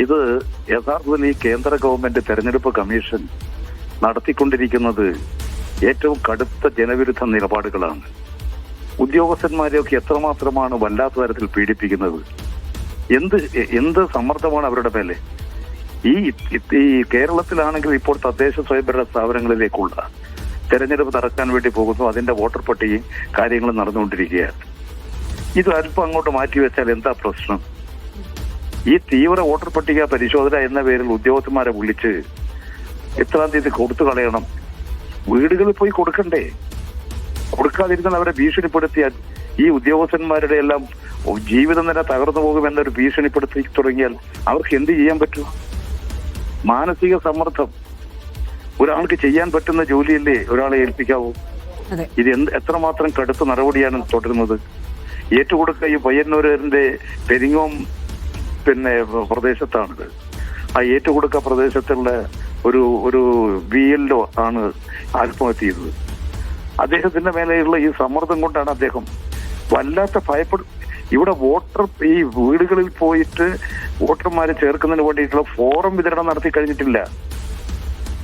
ഇത് യഥാർത്ഥത്തിൽ ഈ കേന്ദ്ര ഗവൺമെന്റ് തെരഞ്ഞെടുപ്പ് കമ്മീഷൻ നടത്തിക്കൊണ്ടിരിക്കുന്നത് ഏറ്റവും കടുത്ത ജനവിരുദ്ധ നിലപാടുകളാണ്. ഉദ്യോഗസ്ഥന്മാരെയൊക്കെ എത്രമാത്രമാണ് വല്ലാത്ത തരത്തിൽ പീഡിപ്പിക്കുന്നത്. എന്ത് സമ്മർദ്ദമാണ് അവരുടെ മേലെ. ഈ കേരളത്തിലാണെങ്കിൽ ഇപ്പോൾ തദ്ദേശ സ്വയംഭരണ സ്ഥാപനങ്ങളിലേക്കുള്ള തെരഞ്ഞെടുപ്പ് നടക്കാൻ വേണ്ടി പോകുന്നു. അതിന്റെ വോട്ടർ പട്ടികയും കാര്യങ്ങളും നടന്നുകൊണ്ടിരിക്കുകയാണ്. ഇത് അല്പം അങ്ങോട്ട് മാറ്റിവെച്ചാൽ എന്താ പ്രശ്നം? ഈ തീവ്ര വോട്ടർ പട്ടിക പരിശോധന എന്ന പേരിൽ ഉദ്യോഗസ്ഥന്മാരെ വിളിച്ച് എത്രാം തീയതി കൊടുത്തു കളയണം. വീടുകളിൽ പോയി കൊടുക്കണ്ടേ? കൊടുക്കാതിരുന്നാൽ അവരെ ഭീഷണിപ്പെടുത്തിയാൽ ഈ ഉദ്യോഗസ്ഥന്മാരുടെ എല്ലാം ജീവിതം തന്നെ തകർന്നു പോകുമെന്നൊരു ഭീഷണിപ്പെടുത്തി തുടങ്ങിയാൽ അവർക്ക് എന്ത് ചെയ്യാൻ പറ്റും? മാനസിക സമ്മർദ്ദം. ഒരാൾക്ക് ചെയ്യാൻ പറ്റുന്ന ജോലിയല്ലേ ഒരാളെ ഏൽപ്പിക്കാവൂ? ഇത് എത്രമാത്രം കടുത്ത നടപടിയാണ് തുടരുന്നത്? ഏറ്റുകൊടുക്ക ഈ പയ്യന്നൂരിന്റെ പെരിങ്ങോം പ്രദേശത്താണിത്. ആ ഏറ്റുകൊടുക്ക പ്രദേശത്തുള്ള ഒരു VLO ആണ് ആത്മഹത്യ ചെയ്തത്. അദ്ദേഹത്തിന്റെ മേലെയുള്ള ഈ സമ്മർദ്ദം കൊണ്ടാണ് അദ്ദേഹം വല്ലാത്ത ഇവിടെ ഈ വീടുകളിൽ പോയിട്ട് വോട്ടർമാരെ ചേർക്കുന്നതിന് വേണ്ടിയിട്ടുള്ള ഫോറം വിതരണം നടത്തി കഴിഞ്ഞിട്ടില്ല.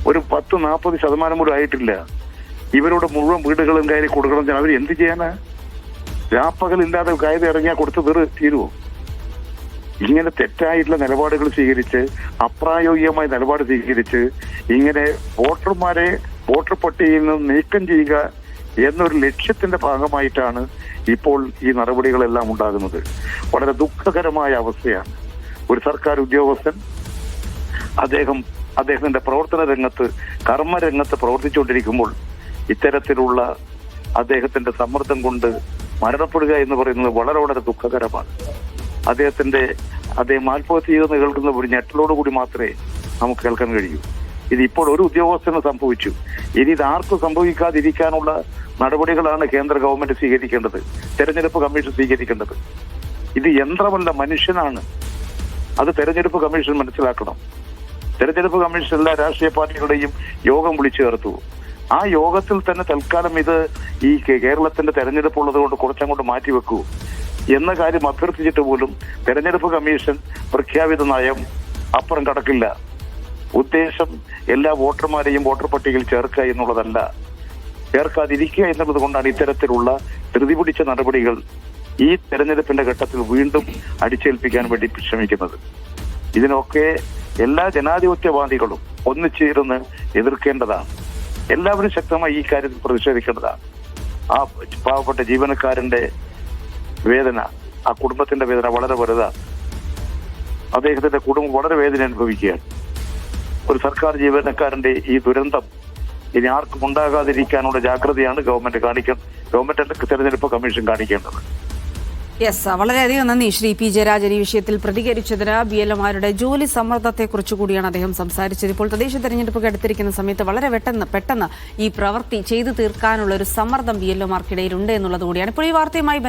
ഒരു 10-40% പോലും ആയിട്ടില്ല. ഇവരോട് മുഴുവൻ വീടുകളും കയറി കൊടുക്കണം. അവർ എന്ത് ചെയ്യാനാ? രാപ്പകലില്ലാതെ കയറി ഇറങ്ങിയാൽ കൊടുത്ത് തീരുവോ? ഇങ്ങനെ തെറ്റായിട്ടുള്ള നിലപാടുകൾ സ്വീകരിച്ച്, അപ്രായോഗികമായ നിലപാട് സ്വീകരിച്ച് ഇങ്ങനെ വോട്ടർമാരെ വോട്ടർ പട്ടികയിൽ നിന്ന് നീക്കം ചെയ്യുക എന്നൊരു ലക്ഷ്യത്തിന്റെ ഭാഗമായിട്ടാണ് ഇപ്പോൾ ഈ നടപടികളെല്ലാം ഉണ്ടാകുന്നത്. വളരെ ദുഃഖകരമായ അവസ്ഥയാണ്. ഒരു സർക്കാർ ഉദ്യോഗസ്ഥൻ അദ്ദേഹത്തിന്റെ പ്രവർത്തന രംഗത്ത്, കർമ്മരംഗത്ത് പ്രവർത്തിച്ചുകൊണ്ടിരിക്കുമ്പോൾ ഇത്തരത്തിലുള്ള അദ്ദേഹത്തിന്റെ സമ്മർദ്ദം കൊണ്ട് മരണപ്പെടുക എന്ന് പറയുന്നത് വളരെ വളരെ ദുഃഖകരമാണ്. അദ്ദേഹം ആത്മഹത്യ ചെയ്തെന്ന് കേൾക്കുന്ന ഒരു ഞെട്ടലോടുകൂടി മാത്രമേ നമുക്ക് കേൾക്കാൻ കഴിയൂ. ഇത് ഇപ്പോൾ ഒരു ഉദ്യോഗസ്ഥന് സംഭവിച്ചു. ഇനി ഇത് ആർക്കും സംഭവിക്കാതിരിക്കാനുള്ള നടപടികളാണ് കേന്ദ്ര ഗവൺമെന്റ് സ്വീകരിക്കേണ്ടത്, തെരഞ്ഞെടുപ്പ് കമ്മീഷൻ സ്വീകരിക്കേണ്ടത്. ഇത് യന്ത്രമല്ല, മനുഷ്യനാണ്. അത് തെരഞ്ഞെടുപ്പ് കമ്മീഷൻ മനസ്സിലാക്കണം. തെരഞ്ഞെടുപ്പ് കമ്മീഷൻ എല്ലാ രാഷ്ട്രീയ പാർട്ടികളുടെയും യോഗം വിളിച്ചു ചേർത്തു. ആ യോഗത്തിൽ തന്നെ തൽക്കാലം ഇത് ഈ കേരളത്തിന്റെ തെരഞ്ഞെടുപ്പ് ഉള്ളത് കൊണ്ട് കുറച്ചങ്ങോട്ട് മാറ്റിവെക്കൂ എന്ന കാര്യം അഭ്യർത്ഥിച്ചിട്ട് പോലും തെരഞ്ഞെടുപ്പ് കമ്മീഷൻ പ്രഖ്യാപിത നയം അപ്പുറം കടക്കില്ല. ഉദ്ദേശം എല്ലാ വോട്ടർമാരെയും വോട്ടർ പട്ടികയിൽ ചേർക്കുക എന്നുള്ളതല്ല, ചേർക്കാതിരിക്കുക എന്നുള്ളത് കൊണ്ടാണ് ഇത്തരത്തിലുള്ള ധൃതി പിടിച്ച നടപടികൾ ഈ തെരഞ്ഞെടുപ്പിന്റെ ഘട്ടത്തിൽ വീണ്ടും അടിച്ചേൽപ്പിക്കാൻ വേണ്ടി ശ്രമിക്കുന്നത്. ഇതിനൊക്കെ എല്ലാ ജനാധിപത്യവാദികളും ഒന്നിച്ചേർന്ന് എതിർക്കേണ്ടതാണ്. എല്ലാവരും ശക്തമായി ഈ കാര്യത്തിൽ പ്രതിഷേധിക്കേണ്ടതാണ്. ആ പാവപ്പെട്ട ജീവനക്കാരന്റെ വേദന, ആ കുടുംബത്തിന്റെ വേദന വളരെ വലുതാണ്. അദ്ദേഹത്തിന്റെ കുടുംബം വളരെ വേദന അനുഭവിക്കുകയാണ്. ഒരു സർക്കാർ ജീവനക്കാരന്റെ ഈ ദുരന്തം ഇനി ആർക്കും ഉണ്ടാകാതിരിക്കാനുള്ള ജാഗ്രതയാണ് ഗവൺമെന്റ് തെരഞ്ഞെടുപ്പ് കമ്മീഷൻ കാണിക്കേണ്ടത്. വളരെയധികം നന്ദി ശ്രീ പി ജയരാജൻ. ഈ വിഷയത്തിൽ പ്രതികരിച്ചതിന് BLOമാരുടെ ജോലി സമ്മർദ്ദത്തെക്കുറിച്ച് കൂടിയാണ് അദ്ദേഹം സംസാരിച്ചത്. ഇപ്പോൾ തദ്ദേശ തെരഞ്ഞെടുപ്പൊക്കെ അടുത്തിരിക്കുന്ന സമയത്ത് വളരെ പെട്ടെന്ന് ഈ പ്രവൃത്തി ചെയ്തു തീർക്കാനുള്ള ഒരു സമ്മർദ്ദം BLOമാർക്കിടയിൽ ഉണ്ട് എന്നുള്ളത് കൂടിയാണ് ഇപ്പോൾ ഈ വാർത്തയുമായി